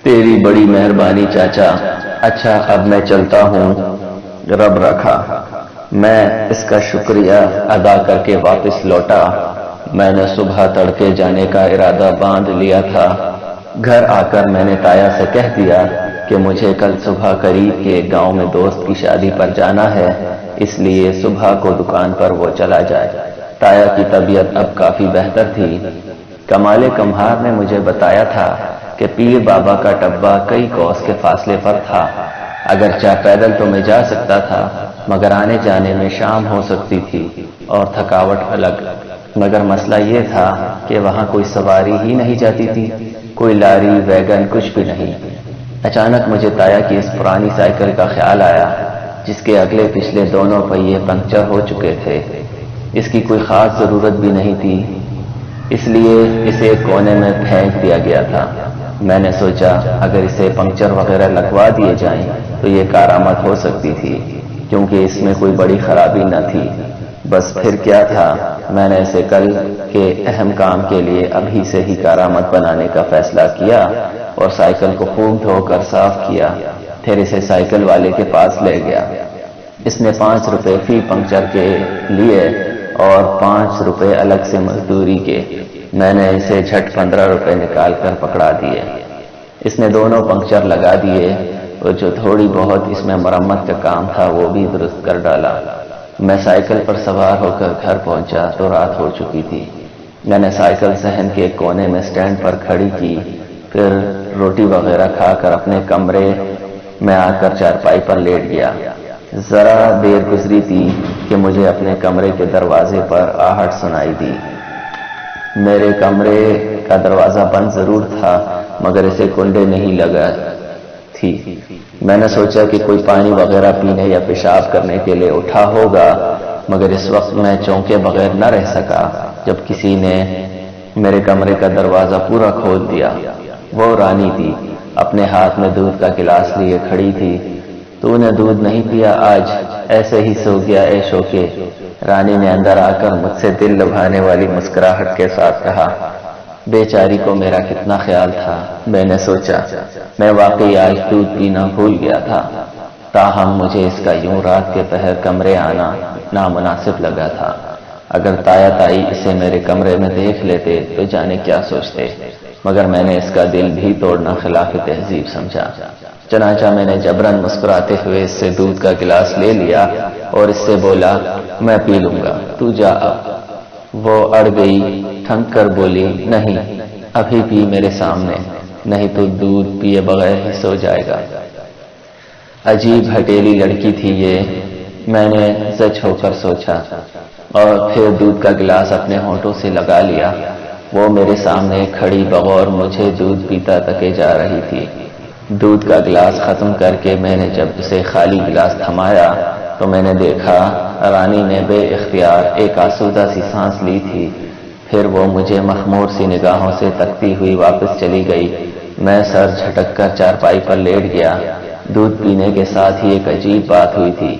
تیری بڑی مہربانی چاچا۔ اچھا اب میں چلتا ہوں، رب رکھا۔ میں اس کا شکریہ ادا کر کے واپس لوٹا۔ میں نے صبح تڑکے جانے کا ارادہ باندھ لیا تھا۔ گھر آ کر میں نے تایا سے کہہ دیا کہ مجھے کل صبح قریب کے گاؤں میں دوست کی شادی پر جانا ہے، اس لیے صبح کو دکان پر وہ چلا جائے۔ تایا کی طبیعت اب کافی بہتر تھی۔ کمال کمہار نے مجھے بتایا تھا کہ پیر بابا کا ٹبہ کئی کوس کے فاصلے پر تھا۔ اگرچہ پیدل تو میں جا سکتا تھا، مگر آنے جانے میں شام ہو سکتی تھی اور تھکاوٹ الگ۔ مگر مسئلہ یہ تھا کہ وہاں کوئی سواری ہی نہیں جاتی تھی، کوئی لاری ویگن کچھ بھی نہیں۔ اچانک مجھے تایا کی اس پرانی سائیکل کا خیال آیا جس کے اگلے پچھلے دونوں پہیے پنکچر ہو چکے تھے۔ اس کی کوئی خاص ضرورت بھی نہیں تھی، اس لیے اسے ایک کونے میں پھینک دیا گیا تھا۔ میں نے سوچا اگر اسے پنکچر وغیرہ لگوا دیے جائیں تو یہ کارآمد ہو سکتی تھی، کیونکہ اس میں کوئی بڑی خرابی نہ تھی۔ بس پھر کیا تھا، میں نے اسے کل کے اہم کام کے لیے ابھی سے ہی کارآمد بنانے کا فیصلہ کیا اور سائیکل کو خوب دھو کر صاف کیا۔ پھر اسے سائیکل والے کے پاس لے گیا۔ اس نے 5 روپے فی پنکچر کے لیے اور 5 روپے الگ سے مزدوری کے۔ میں نے اسے جھٹ 15 روپے نکال کر پکڑا دیے۔ اس نے دونوں پنکچر لگا دیے اور جو تھوڑی بہت اس میں مرمت کا کام تھا وہ بھی درست کر ڈالا۔ میں سائیکل پر سوار ہو کر گھر پہنچا تو رات ہو چکی تھی۔ میں نے سائیکل صحن کے کونے میں سٹینڈ پر کھڑی کی، پھر روٹی وغیرہ کھا کر اپنے کمرے میں آ کر چارپائی پر لیٹ گیا۔ ذرا دیر گزری تھی کہ مجھے اپنے کمرے کے دروازے پر آہٹ سنائی دی۔ میرے کمرے کا دروازہ بند ضرور تھا مگر اسے کنڈے نہیں لگا تھی۔ میں نے سوچا کہ کوئی پانی وغیرہ پینے یا پیشاب کرنے کے لیے اٹھا ہوگا، مگر اس وقت میں چونکے بغیر نہ رہ سکا جب کسی نے میرے کمرے کا دروازہ پورا کھول دیا۔ وہ رانی تھی، اپنے ہاتھ میں دودھ کا گلاس لیے کھڑی تھی۔ تو نے دودھ نہیں پیا آج؟ ایسے ہی سو گیا اے شوکے؟ رانی نے اندر آ کر مجھ سے دل لبھانے والی مسکراہٹ کے ساتھ کہا۔ بیچاری کو میرا کتنا خیال تھا، میں نے سوچا۔ میں واقعی آج دودھ پینا بھول گیا تھا، تاہم مجھے اس کا یوں رات کے پہر کمرے آنا نامناسب لگا تھا۔ اگر تایا تائی اسے میرے کمرے میں دیکھ لیتے تو جانے کیا سوچتے، مگر میں نے اس کا دل بھی توڑنا خلاف تہذیب سمجھا۔ چنانچہ میں نے جبراً مسکراتے ہوئے اس سے دودھ کا گلاس لے لیا اور اس سے بولا، میں پی لوں گا، تو جا اب۔ وہ اڑ گئی، تھنک کر بولی، نہیں ابھی پی میرے سامنے، نہیں تو دودھ پیے بغیر ہی سو جائے گا۔ عجیب ہٹیلی لڑکی تھی یہ، میں نے زچ ہو کر سوچا اور پھر دودھ کا گلاس اپنے ہونٹوں سے لگا لیا۔ وہ میرے سامنے کھڑی بغور مجھے دودھ پیتا تکے جا رہی تھی۔ دودھ کا گلاس ختم کر کے میں نے جب اسے خالی گلاس تھمایا تو میں نے دیکھا رانی نے بے اختیار ایک آسودہ سی سانس لی تھی۔ پھر وہ مجھے مخمور سی نگاہوں سے تکتی ہوئی واپس چلی گئی۔ میں سر جھٹک کر چارپائی پر لیٹ گیا۔ دودھ پینے کے ساتھ ہی ایک عجیب بات ہوئی تھی،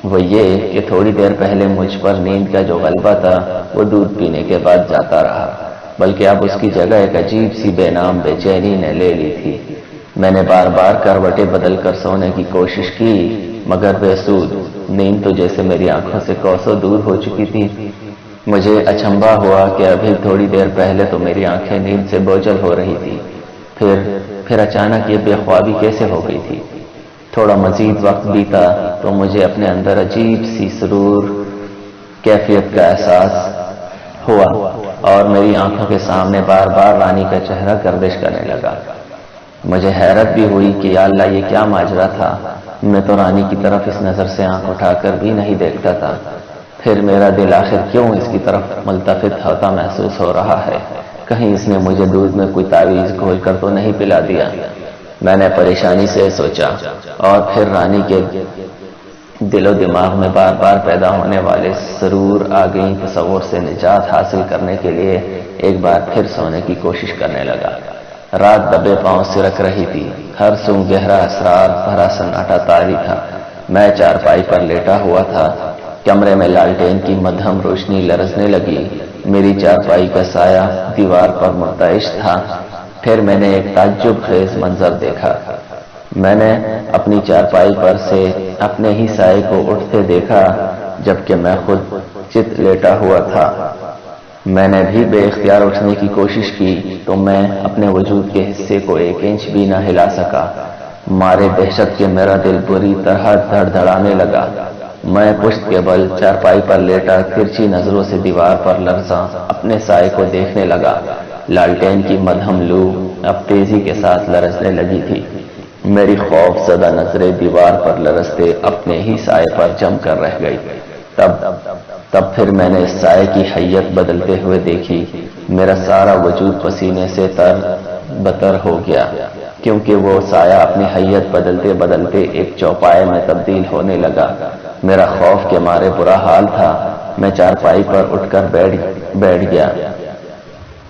وہ یہ کہ تھوڑی دیر پہلے مجھ پر نیند کا جو غلبہ تھا وہ دودھ پینے کے بعد جاتا رہا، بلکہ اب اس کی جگہ ایک عجیب سی بے نام بے چینی نے لے لی تھی۔ میں نے بار بار کروٹیں بدل کر سونے کی کوشش کی مگر بے سود۔ نیند تو جیسے میری آنکھوں سے کوسوں دور ہو چکی تھی۔ مجھے اچنبھا ہوا کہ ابھی تھوڑی دیر پہلے تو میری آنکھیں نیند سے بوجھل ہو رہی تھی، پھر اچانک یہ بے خوابی کیسے ہو گئی تھی۔ تھوڑا مزید وقت بیتا تو مجھے اپنے اندر عجیب سی سرور کیفیت کا احساس ہوا اور میری آنکھوں کے سامنے بار بار رانی کا چہرہ گردش کرنے لگا۔ مجھے حیرت بھی ہوئی کہ یا اللہ یہ کیا ماجرا تھا، میں تو رانی کی طرف اس نظر سے آنکھ اٹھا کر بھی نہیں دیکھتا تھا، پھر میرا دل آخر کیوں اس کی طرف ملتفت ہوتا محسوس ہو رہا ہے؟ کہیں اس نے مجھے دودھ میں کوئی تعویذ گھول کر تو نہیں پلا دیا؟ میں نے پریشانی سے سوچا اور پھر رانی کے دل و دماغ میں بار بار پیدا ہونے والے سرور آگئی تصور سے نجات حاصل کرنے کے لیے ایک بار پھر سونے کی کوشش کرنے لگا۔ رات دبے پاؤں سرک رہی تھی، ہر سو گہرا اسرار بھرا سناٹا طاری تھا۔ میں چارپائی پر لیٹا ہوا تھا، کمرے میں لالٹین کی مدھم روشنی لرزنے لگی۔ میری چارپائی کا سایہ دیوار پر مرتعش تھا۔ پھر میں نے ایک تعجب خیز منظر دیکھا۔ میں نے اپنی چارپائی پر سے اپنے ہی سائے کو اٹھتے دیکھا، جبکہ میں خود چت لیٹا ہوا تھا۔ میں نے بھی بے اختیار اٹھنے کی کوشش کی تو میں اپنے وجود کے حصے کو 1 انچ بھی نہ ہلا سکا۔ مارے دہشت کے میرا دل بری طرح دھڑ دھڑانے لگا۔ میں پشت کے بل چارپائی پر لیٹا ترچھی نظروں سے دیوار پر لرزاں اپنے سائے کو دیکھنے لگا۔ لالٹین کی مدھم لو اب تیزی کے ساتھ لرزنے لگی تھی۔ میری خوف زدہ نظریں دیوار پر لرزتے اپنے ہی سائے پر جم کر رہ گئی۔ تب پھر میں نے اس سائے کی حیت بدلتے ہوئے دیکھی۔ میرا سارا وجود پسینے سے تر بتر ہو گیا، کیونکہ وہ سایہ اپنی حیت بدلتے بدلتے ایک چوپائے میں تبدیل ہونے لگا۔ میرا خوف کے مارے برا حال تھا۔ میں چارپائی پر اٹھ کر بیٹھ گیا۔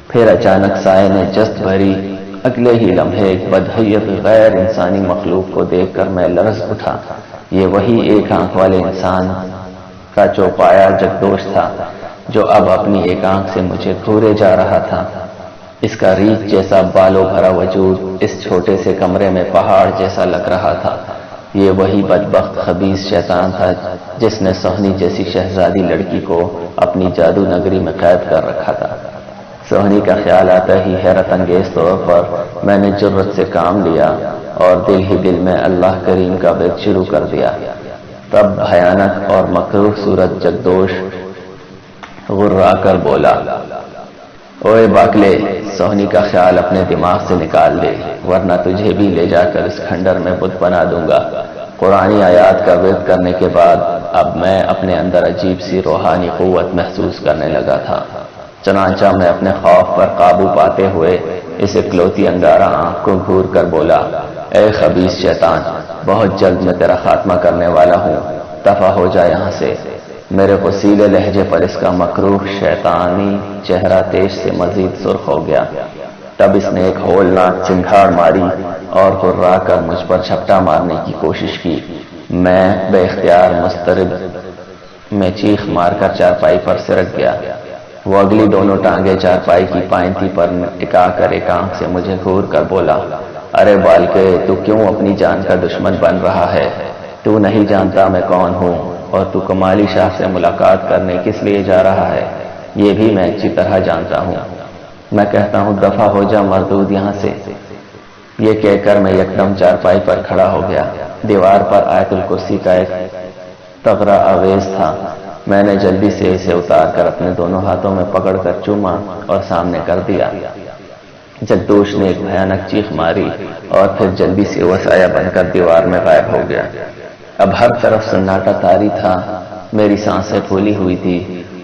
پھر اچانک سائے نے جست بھری اگلے ہی لمحے ایک بدحیت غیر انسانی مخلوق کو دیکھ کر میں لرز اٹھا۔ یہ وہی 1 آنکھ والے انسان کا چوپایا جگدوش تھا، جو اب اپنی 1 آنکھ سے مجھے گھورے جا رہا تھا۔ اس کا ریچھ جیسا بالوں بھرا وجود اس چھوٹے سے کمرے میں پہاڑ جیسا لگ رہا تھا۔ یہ وہی بدبخت خبیث شیطان تھا جس نے سہنی جیسی شہزادی لڑکی کو اپنی جادو نگری میں قید کر رکھا تھا۔ سہنی کا خیال آتا ہی حیرت انگیز طور پر میں نے جرأت سے کام لیا اور دل ہی دل میں اللہ کریم کا ورد شروع کر دیا۔ تب بھیانک اور مکروہ صورت جگدوش غرا کر بولا، اوئے باکلے، سہنی کا خیال اپنے دماغ سے نکال دے، ورنہ تجھے بھی لے جا کر اس کھنڈر میں بت بنا دوں گا۔ قرآنی آیات کا ورد کرنے کے بعد اب میں اپنے اندر عجیب سی روحانی قوت محسوس کرنے لگا تھا۔ چنانچہ میں اپنے خوف پر قابو پاتے ہوئے اس اکلوتی انگارہ آنکھ کو گھور کر بولا، اے خبیث شیطان، بہت جلد میں تیرا خاتمہ کرنے والا ہوں، دفع ہو جا یہاں سے۔ میرے غصیلے لہجے پر اس کا مکروہ شیطانی چہرہ تیش سے مزید سرخ ہو گیا۔ تب اس نے ایک ہولناک چنگھاڑ ماری اور ہررا کر مجھ پر جھپٹا مارنے کی کوشش کی۔ میں بے اختیار مضطرب میں چیخ مار کر چارپائی پر سرک گیا۔ وہ اگلی دونوں ٹانگیں چارپائی کی پائنتی پر ٹکا کر 1 آنکھ سے مجھے گھور کر بولا، ارے بالکے، تو کیوں اپنی جان کا دشمن بن رہا ہے؟ تو نہیں جانتا میں کون ہوں اور تو کمالی شاہ سے ملاقات کرنے کس لیے جا رہا ہے؟ یہ بھی میں اچھی طرح جانتا ہوں۔ میں کہتا ہوں دفع ہو جا مردود یہاں سے۔ یہ کہہ کر میں یکدم چارپائی پر کھڑا ہو گیا۔ دیوار پر آیت الکرسی کا ایک تغرہ آویز تھا۔ میں نے جلدی سے اسے اتار کر اپنے دونوں ہاتھوں میں پکڑ کر چوما اور سامنے کر دیا۔ جگدوش نے ایک بھیانک چیخ ماری اور پھر جلدی سے وہ سایہ بن کر دیوار میں غائب ہو گیا۔ اب ہر طرف سناٹا طاری تھا۔ میری سانسیں پھولی ہوئی تھی۔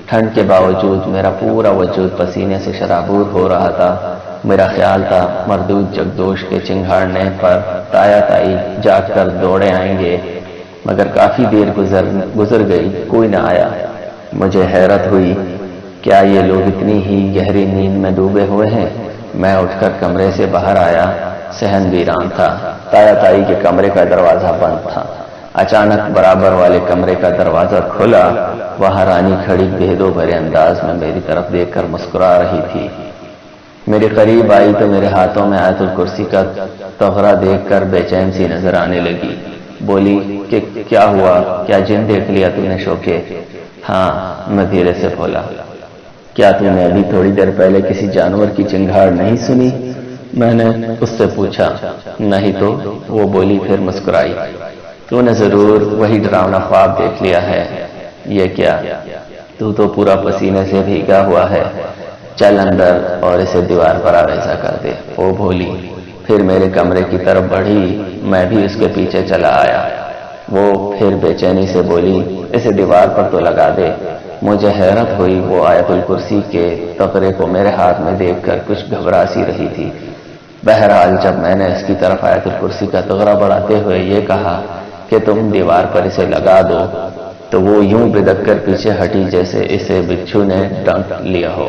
ٹھنڈ کے باوجود میرا پورا وجود پسینے سے شرابور ہو رہا تھا۔ میرا خیال تھا مردود جگدوش کے چنگھاڑنے پر تایا تائی جاگ کر دوڑے آئیں گے، مگر کافی دیر گزر گئی، کوئی نہ آیا۔ مجھے حیرت ہوئی، کیا یہ لوگ اتنی ہی گہری نیند میں ڈوبے ہوئے ہیں؟ میں اٹھ کر کمرے سے باہر آیا۔ صحن ویران تھا۔ تایا تائی کے کمرے کا دروازہ بند تھا۔ اچانک برابر والے کمرے کا دروازہ کھلا۔ وہاں رانی کھڑی بھیدوں بھرے انداز میں میری طرف دیکھ کر مسکرا رہی تھی۔ میرے قریب آئی تو میرے ہاتھوں میں آیت الکرسی کا تغرہ دیکھ کر بے چین سی نظر آنے لگی۔ بولی کہ کیا ہوا؟ کیا جن دیکھ لیا تم نے شوکے؟ ہاں، میں دھیرے سے بولا۔ کیا تم نے ابھی تھوڑی دیر پہلے کسی جانور کی چنگھاڑ نہیں سنی؟ میں نے اس سے پوچھا۔ نہیں تو، وہ بولی پھر مسکرائی۔ تو نے ضرور وہی ڈراؤنا خواب دیکھ لیا ہے۔ یہ کیا؟ تو پورا پسینے سے بھیگا ہوا ہے۔ چل اندر اور اسے دیوار پر آویزہ کر دے، وہ بولی۔ پھر میرے کمرے کی طرف بڑھی، میں بھی اس کے پیچھے چلا آیا۔ وہ پھر بے چینی سے بولی، اسے دیوار پر تو لگا دے۔ مجھے حیرت ہوئی، وہ آیت الکرسی کے تغرے کو میرے ہاتھ میں دیکھ کر کچھ گھبرا سی رہی تھی۔ بہرحال جب میں نے اس کی طرف آیت الکرسی کا تغرہ بڑھاتے ہوئے یہ کہا کہ تم دیوار پر اسے لگا دو، تو وہ یوں بدک کر پیچھے ہٹی جیسے اسے بچھو نے ڈنک لیا ہو۔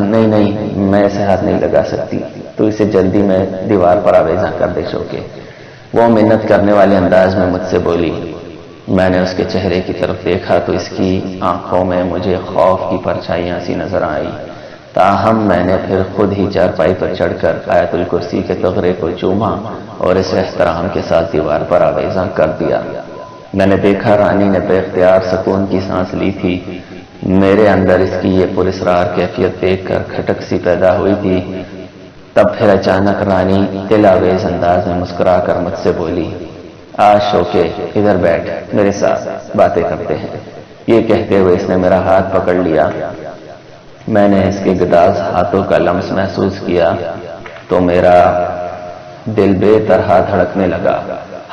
نہیں، میں اسے ہاتھ نہیں لگا سکتی، تو اسے جلدی میں دیوار پر آویزاں کر دے شوکے۔ وہ منت کرنے والے انداز میں مجھ سے بولی۔ میں نے اس کے چہرے کی طرف دیکھا تو اس کی آنکھوں میں مجھے خوف کی پرچھائیاں سی نظر آئی۔ تاہم میں نے پھر خود ہی چارپائی پر چڑھ کر آیت الکرسی کے تغرے کو چوما اور اسے احترام کے ساتھ دیوار پر آویزاں کر دیا۔ میں نے دیکھا رانی نے بے اختیار سکون کی سانس لی تھی۔ میرے اندر اس کی یہ پراسرار کیفیت دیکھ کر کھٹک سی پیدا ہوئی تھی۔ تب پھر اچانک رانی دل آویز انداز میں مسکرا کر مجھ سے بولی، آج شوکے ادھر بیٹھ، میرے ساتھ باتیں کرتے ہیں۔ یہ کہتے ہوئے اس نے میرا ہاتھ پکڑ لیا۔ میں نے اس کے گداز ہاتھوں کا لمس محسوس کیا تو میرا دل بے طرح دھڑکنے لگا۔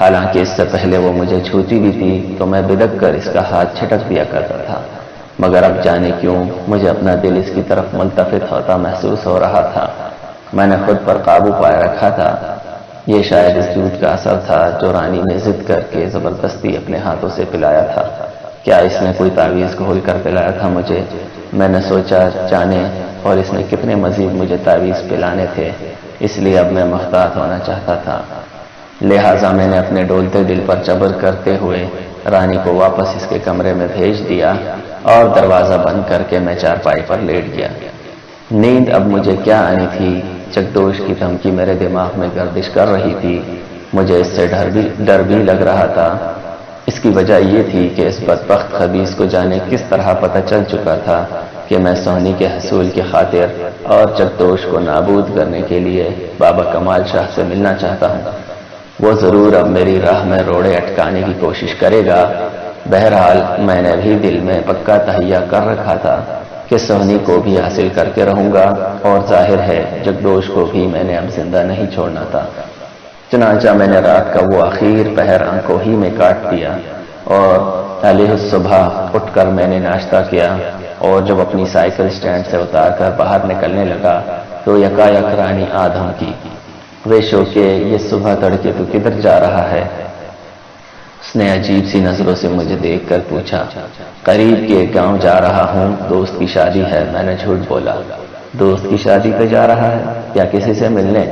حالانکہ اس سے پہلے وہ مجھے چھوتی بھی تھی تو میں بدک کر اس کا ہاتھ چھٹک دیا کرتا تھا، مگر اب جانے کیوں مجھے اپنا دل اس کی طرف ملتفت ہوتا محسوس ہو رہا تھا۔ میں نے خود پر قابو پائے رکھا تھا۔ یہ شاید اس دودھ کا اثر تھا جو رانی نے ضد کر کے زبردستی اپنے ہاتھوں سے پلایا تھا۔ کیا اس نے کوئی تعویذ گھول کر پلایا تھا مجھے؟ میں نے سوچا جانے اور اس نے کتنے مزید مجھے تعویذ پلانے تھے، اس لیے اب میں محتاط ہونا چاہتا تھا۔ لہٰذا میں نے اپنے ڈولتے دل پر جبر کرتے ہوئے رانی کو واپس اس کے کمرے میں بھیج دیا اور دروازہ بند کر کے میں چارپائی پر لیٹ گیا۔ نیند اب مجھے کیا آنی تھی، چکدوش کی دھمکی میرے دماغ میں گردش کر رہی تھی۔ مجھے اس سے ڈر بھی لگ رہا تھا۔ اس کی وجہ یہ تھی کہ اس بدبخت خبیث کو جانے کس طرح پتہ چل چکا تھا کہ میں سونی کے حصول کی خاطر اور چکدوش کو نابود کرنے کے لیے بابا کمال شاہ سے ملنا چاہتا ہوں۔ وہ ضرور اب میری راہ میں روڑے اٹکانے کی کوشش کرے گا۔ بہرحال میں نے بھی دل میں پکا تہیہ کر رکھا تھا کہ سونی کو بھی حاصل کر کے رہوں گا، اور ظاہر ہے جگدوش کو بھی میں نے اب زندہ نہیں چھوڑنا تھا۔ چنانچہ میں نے رات کا وہ آخر پہر آنکھوں ہی میں کاٹ دیا اور علیہ الصبح اٹھ کر میں نے ناشتہ کیا، اور جب اپنی سائیکل سٹینڈ سے اتار کر باہر نکلنے لگا تو یکایک رانی آدھم کی، وے شوکے یہ صبح تڑکے تو کدھر جا رہا ہے؟ اس نے عجیب سی نظروں سے مجھے دیکھ کر پوچھا۔ قریب کے گاؤں جا رہا ہوں، دوست کی شادی ہے، میں نے جھوٹ بولا۔ دوست کی شادی پہ جا رہا ہے یا کسی سے ملنے؟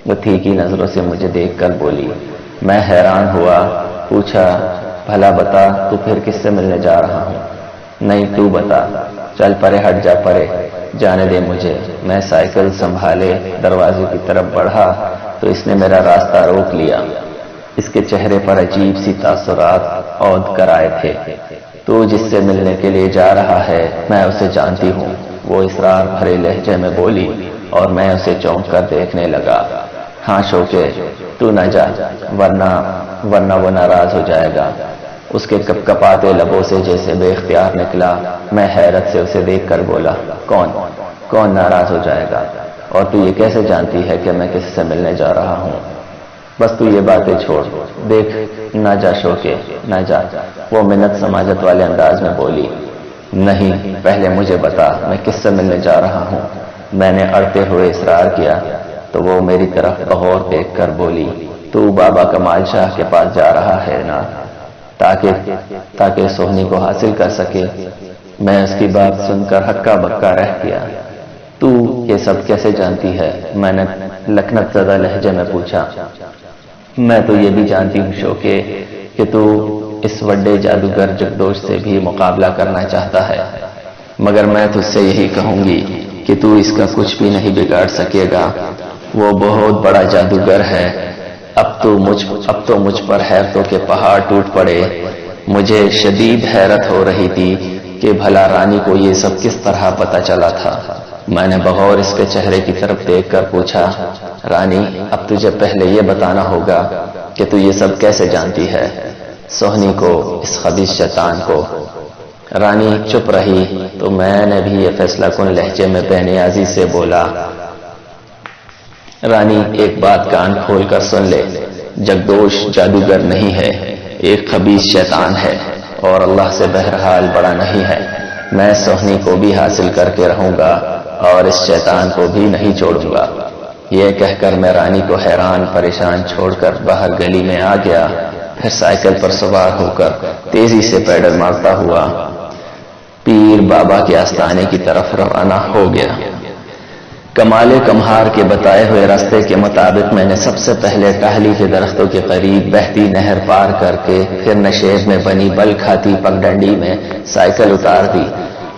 وہ تیکھی نظروں سے مجھے دیکھ کر بولی۔ میں حیران ہوا، پوچھا بھلا بتا تو پھر کس سے ملنے جا رہا ہوں؟ نہیں تو بتا۔ چل پرے ہٹ جا، پرے جانے دے مجھے۔ میں سائیکل سنبھالے دروازے کی طرف بڑھا تو اس نے میرا راستہ روک لیا۔ اس کے چہرے پر عجیب سی تاثرات عود کر آئے تھے۔ تو جس سے ملنے کے لیے جا رہا ہے میں اسے جانتی ہوں، وہ اصرار بھرے لہجے میں بولی، اور میں اسے چونک کر دیکھنے لگا۔ ہاں شوکے تو نہ جا، ورنہ وہ ناراض ہو جائے گا۔ اس کے کپکپاتے لبوں سے جیسے بے اختیار نکلا۔ میں حیرت سے اسے دیکھ کر بولا، کون ناراض ہو جائے گا؟ اور تو یہ کیسے جانتی ہے کہ میں کس سے ملنے جا رہا ہوں؟ بس تو یہ باتیں چھوڑ، دیکھ نہ جا شوکے، نہ جا، وہ منت سماجت والے انداز میں بولی۔ نہیں، پہلے مجھے بتا میں کس سے ملنے جا رہا ہوں۔ میں نے اڑتے ہوئے اصرار کیا تو وہ میری طرف بغور دیکھ کر بولی، تو بابا کمال شاہ کے پاس جا رہا ہے نا، تاکہ سونی کو حاصل کر سکے۔ میں اس کی بات سن کر ہکا بکا رہ گیا۔ تو یہ سب کیسے جانتی ہے؟ میں نے لکنت زدہ لہجے میں پوچھا۔ میں تو یہ بھی جانتی ہوں شوکے کہ تو اس وڈے جادوگر جگدوش سے بھی مقابلہ کرنا چاہتا ہے، مگر میں تجھ سے یہی کہوں گی کہ تو اس کا کچھ بھی نہیں بگاڑ سکے گا۔ وہ بہت بڑا جادوگر ہے۔ اب تو مجھ پر حیرتوں کے پہاڑ ٹوٹ پڑے۔ مجھے شدید حیرت ہو رہی تھی کہ بھلا رانی کو یہ سب کس طرح پتہ چلا تھا۔ میں نے بغور اس کے چہرے کی طرف دیکھ کر پوچھا، رانی اب تجھے پہلے یہ بتانا ہوگا کہ تو یہ سب کیسے جانتی ہے، سونی کو، اس خبیث شیطان کو۔ رانی چپ رہی تو میں نے بھی یہ فیصلہ کن لہجے میں بے نیازی سے بولا، رانی ایک بات کان کھول کر سن لے، جگدوش جادوگر نہیں ہے، ایک خبیث شیطان ہے، اور اللہ سے بہرحال بڑا نہیں ہے۔ میں سونی کو بھی حاصل کر کے رہوں گا اور اس شیطان کو بھی نہیں چھوڑوں گا۔ یہ کہہ کر میں رانی کو حیران پریشان چھوڑ کر باہر گلی میں آ گیا، پھر سائیکل پر سوار ہو کر تیزی سے پیڈل مارتا ہوا پیر بابا کے آستانے کی طرف روانہ ہو گیا۔ کمال کمہار کے بتائے ہوئے راستے کے مطابق میں نے سب سے پہلے ٹہلی کے درختوں کے قریب بہتی نہر پار کر کے پھر نشیب میں بنی بل کھاتی پگڈنڈی میں سائیکل اتار دی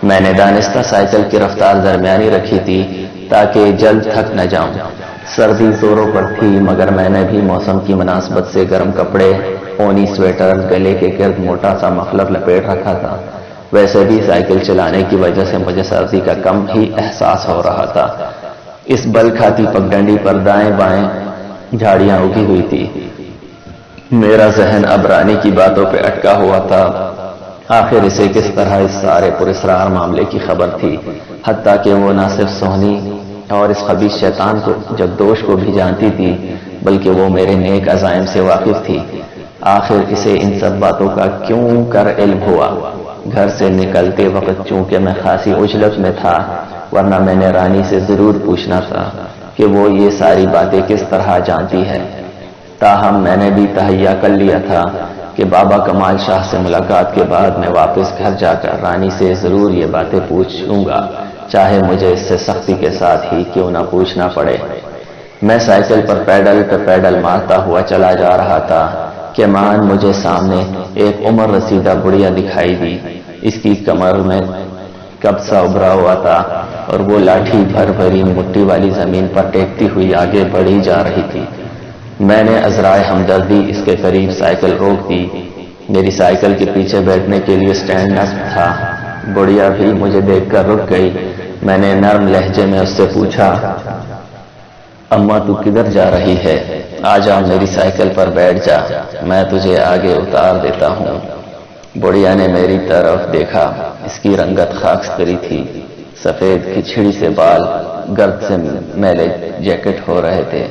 میں نے دانستہ سائیکل کی رفتار درمیانی رکھی تھی تاکہ جلد تھک نہ جاؤں۔ سردی زوروں پر تھی مگر میں نے بھی موسم کی مناسبت سے گرم کپڑے، اونی سویٹر، گلے کے گرد موٹا سا مفلر لپیٹ رکھا تھا۔ ویسے بھی سائیکل چلانے کی وجہ سے مجھے سردی کا کم ہی احساس ہو رہا تھا۔ اس بل کھاتی پگڈنڈی پر دائیں بائیں جھاڑیاں اگی ہوئی تھی۔ میرا ذہن اب رانی کی باتوں پہ اٹکا ہوا تھا۔ آخر اسے کس طرح اس سارے پراسرار معاملے کی خبر تھی، حتیٰ کہ وہ نہ صرف سونی اور اس خبیث شیطان کو جگدوش کو بھی جانتی تھی بلکہ وہ میرے نیک عزائم سے واقف تھی۔ آخر اسے ان سب باتوں کا کیوں کر علم ہوا؟ گھر سے نکلتے وقت چونکہ میں خاصی عجلت میں تھا، ورنہ میں نے رانی سے ضرور پوچھنا تھا کہ وہ یہ ساری باتیں کس طرح جانتی ہے۔ تاہم میں نے بھی تہیہ کر لیا تھا کہ بابا کمال شاہ سے ملاقات کے بعد میں واپس گھر جا کر رانی سے ضرور یہ باتیں پوچھوں گا، چاہے مجھے اس سے سختی کے ساتھ ہی کیوں نہ پوچھنا پڑے۔ میں سائیکل پر پیڈل پہ پیڈل مارتا ہوا چلا جا رہا تھا کہ مان مجھے سامنے ایک عمر رسیدہ بڑھیا دکھائی دی۔ اس کی کمر میں کبسا ابھرا ہوا تھا اور وہ لاٹھی بھر بھری مٹی والی زمین پر ٹیکتی ہوئی آگے بڑھی جا رہی تھی۔ میں نے عذرائے ہمدردی اس کے قریب سائیکل روک دی۔ میری سائیکل کے پیچھے بیٹھنے کے لیے سٹینڈ نصب تھا۔ بڑھیا بھی مجھے دیکھ کر رک گئی۔ میں نے نرم لہجے میں اس سے پوچھا، اماں تو کدھر جا رہی ہے؟ آ جا میری سائیکل پر بیٹھ جا، میں تجھے آگے اتار دیتا ہوں۔ بڑھیا نے میری طرف دیکھا۔ اس کی رنگت خاکستری تھی، سفید کھچڑی سے بال گرد سے میلے جیکٹ ہو رہے تھے۔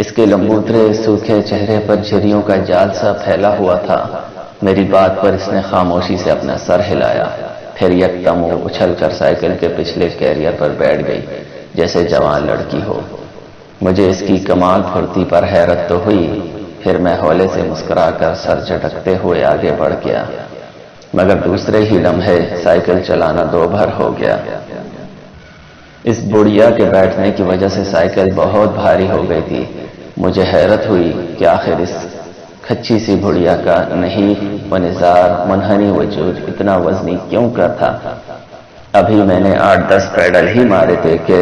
اس کے لمبوترے سوکھے چہرے پر جھریوں کا جال سا پھیلا ہوا تھا۔ میری بات پر اس نے خاموشی سے اپنا سر ہلایا، پھر یکدم وہ اچھل کر سائیکل کے پچھلے کیریئر پر بیٹھ گئی جیسے جوان لڑکی ہو۔ مجھے اس کی کمال پھرتی پر حیرت تو ہوئی، پھر میں ہولے سے مسکرا کر سر جھٹکتے ہوئے آگے بڑھ گیا، مگر دوسرے ہی لمحے سائیکل چلانا دو بھر ہو گیا۔ اس بڑھیا کے بیٹھنے کی وجہ سے سائیکل بہت بھاری ہو گئی تھی۔ مجھے حیرت ہوئی کہ آخر اس کچی سی بڑھیا کا نحیف و نزار منحنی وجود اتنا وزنی کیوں کر تھا؟ ابھی میں نے 8-10 پیڈل ہی مارے تھے کہ